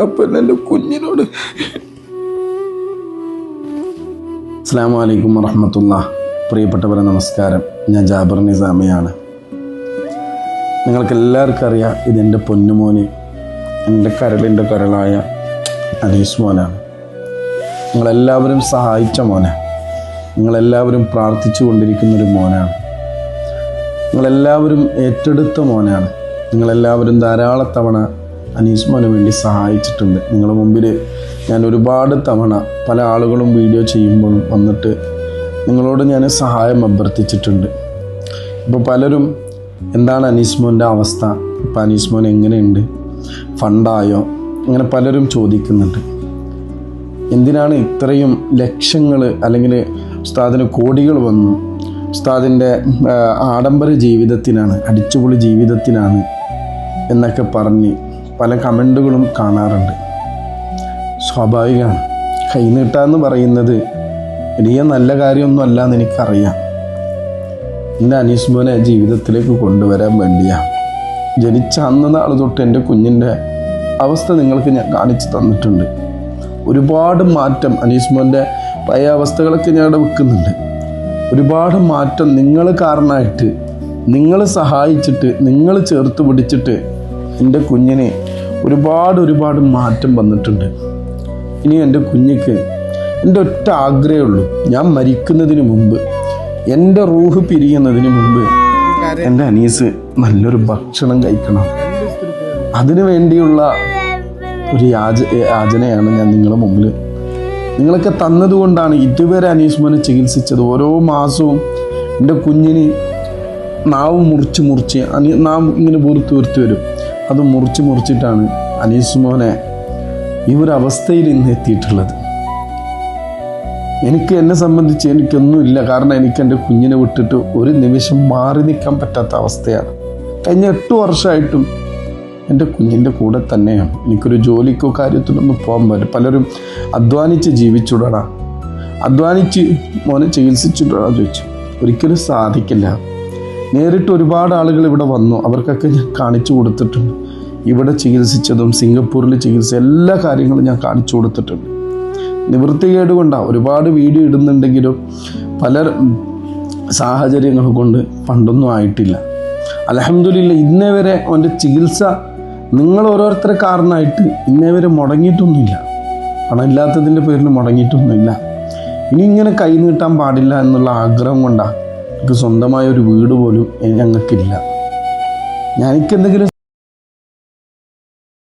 അപ്പം എൻ്റെ കുഞ്ഞിനോട്. അസ്സലാമു അലൈക്കും വറഹ്മത്തുള്ളാഹി. പ്രിയപ്പെട്ടവരെ നമസ്കാരം. ഞാൻ ജാബിർ നിസാമിയാണ്. നിങ്ങൾക്കെല്ലാവർക്കും അറിയാം, ഇതെൻ്റെ പൊന്നുമോന്, എൻ്റെ കരളിൻ്റെ കരളായ അനീസ് മോനാണ്. നിങ്ങളെല്ലാവരും സഹായിച്ച മോനാണ്. നിങ്ങളെല്ലാവരും പ്രാർത്ഥിച്ചു കൊണ്ടിരിക്കുന്നൊരു മോനാണ്. നിങ്ങളെല്ലാവരും ഏറ്റെടുത്ത മോനാണ്. നിങ്ങളെല്ലാവരും ധാരാളം തവണ അനീസ് മോന് വേണ്ടി സഹായിച്ചിട്ടുണ്ട്. നിങ്ങളുടെ മുമ്പിൽ ഞാൻ ഒരുപാട് തവണ പല ആളുകളും വീഡിയോ ചെയ്യുമ്പോഴും വന്നിട്ട് നിങ്ങളോട് ഞാൻ സഹായം അഭ്യർത്ഥിച്ചിട്ടുണ്ട്. ഇപ്പോൾ പലരും എന്താണ് അനീസ് മോൻ്റെ അവസ്ഥ, ഇപ്പോൾ അനീസ് മോൻ എങ്ങനെയുണ്ട്, ഫണ്ടായോ, അങ്ങനെ പലരും ചോദിക്കുന്നുണ്ട്. എന്തിനാണ് ഇത്രയും ലക്ഷങ്ങൾ അല്ലെങ്കിൽ ഉസ്താദിന് കോടികൾ വന്നു, ഉസ്താദിൻ്റെ ആഡംബര ജീവിതത്തിനാണ്, അടിച്ചുപൊളി ജീവിതത്തിനാണ് എന്നൊക്കെ പറഞ്ഞ് പല കമൻറ്റുകളും കാണാറുണ്ട്. സ്വാഭാവികമാണ്. കൈനീട്ടാന്ന് പറയുന്നത് വലിയ നല്ല കാര്യമൊന്നും അല്ല എന്ന് എനിക്കറിയാം. എൻ്റെ അനീസ് മോനെ ജീവിതത്തിലേക്ക് കൊണ്ടുവരാൻ വേണ്ടിയാണ്. ജനിച്ച അന്ന് നാൾ തൊട്ട് എൻ്റെ കുഞ്ഞിൻ്റെ അവസ്ഥ നിങ്ങൾക്ക് ഞാൻ കാണിച്ചു തന്നിട്ടുണ്ട്. ഒരുപാട് മാറ്റം അനീസ് മോൻ്റെ പഴയ അവസ്ഥകളൊക്കെ ഞാൻ ഇവിടെ വെക്കുന്നുണ്ട്. ഒരുപാട് മാറ്റം നിങ്ങൾ കാരണമായിട്ട്, നിങ്ങൾ സഹായിച്ചിട്ട്, നിങ്ങൾ ചേർത്ത് പിടിച്ചിട്ട് എൻ്റെ കുഞ്ഞിന് ഒരുപാട് മാറ്റം വന്നിട്ടുണ്ട്. ഇനി എൻ്റെ കുഞ്ഞിക്ക് എൻ്റെ ഒറ്റ ആഗ്രഹമുള്ളൂ, ഞാൻ മരിക്കുന്നതിന് മുമ്പ്, എൻ്റെ റൂഹ് പിരിയുന്നതിന് മുമ്പ് എൻ്റെ അനീസ് നല്ലൊരു ഭക്ഷണം കഴിക്കണം. അതിനു വേണ്ടിയുള്ള ഒരു യാചനയാണ് ഞാൻ നിങ്ങളുടെ മുമ്പിൽ. നിങ്ങളൊക്കെ തന്നതുകൊണ്ടാണ് ഇതുവരെ അനീസ് മോനെ ചികിത്സിച്ചത്. ഓരോ മാസവും എൻ്റെ കുഞ്ഞിന് നാവ് മുറിച്ച് നാവ് ഇങ്ങനെ വീർത്ത് വരും. അത് മുറിച്ചിട്ടാണ് അനീസ് മോനെ ഈ ഒരു അവസ്ഥയിൽ ഇന്ന് എത്തിയിട്ടുള്ളത്. എന്നെ സംബന്ധിച്ച് എനിക്കൊന്നുമില്ല. കാരണം എനിക്ക് എൻ്റെ കുഞ്ഞിനെ വിട്ടിട്ട് ഒരു നിമിഷം മാറി നിൽക്കാൻ പറ്റാത്ത അവസ്ഥയാണ്. കഴിഞ്ഞ 8 വർഷമായിട്ടും എൻ്റെ കുഞ്ഞിൻ്റെ കൂടെ തന്നെയാണ്. എനിക്കൊരു ജോലിക്കോ കാര്യത്തിനൊന്നും പോകാൻ പറ്റും. പലരും അധ്വാനിച്ച് ജീവിച്ചുവിടടാ, അധ്വാനിച്ച് മോനെ ചികിത്സിച്ചിട്ടാ ചോദിച്ചു. ഒരിക്കലും സാധിക്കില്ല. നേരിട്ട് ഒരുപാട് ആളുകൾ ഇവിടെ വന്നു, അവർക്കൊക്കെ ഞാൻ കാണിച്ചു കൊടുത്തിട്ടുണ്ട്. ഇവിടെ ചികിത്സിച്ചതും സിംഗപ്പൂരിൽ ചികിത്സ എല്ലാ കാര്യങ്ങളും ഞാൻ കാണിച്ചു കൊടുത്തിട്ടുണ്ട്. നിവൃത്തികേട് കൊണ്ടാണ് ഒരുപാട് വീഡിയോ ഇടുന്നുണ്ടെങ്കിലും പല സാഹചര്യങ്ങൾ കൊണ്ട് ഫണ്ടൊന്നും ആയിട്ടില്ല. അൽഹംദുലില്ലാഹ് ഇന്നേ വരെ അവൻ്റെ ചികിത്സ നിങ്ങൾ ഓരോരുത്തരെ കാരണമായിട്ട് ഇന്നേ വരെ മുടങ്ങിയിട്ടൊന്നുമില്ല. പണമില്ലാത്തതിൻ്റെ പേരിൽ മുടങ്ങിയിട്ടൊന്നുമില്ല. ഇനി ഇങ്ങനെ കൈ നീട്ടാൻ പാടില്ല എന്നുള്ള ആഗ്രഹം കൊണ്ടാണ്. എനിക്ക് സ്വന്തമായ ഒരു വീട് പോലും ഞങ്ങൾക്കില്ല. എനിക്കെന്തെങ്കിലും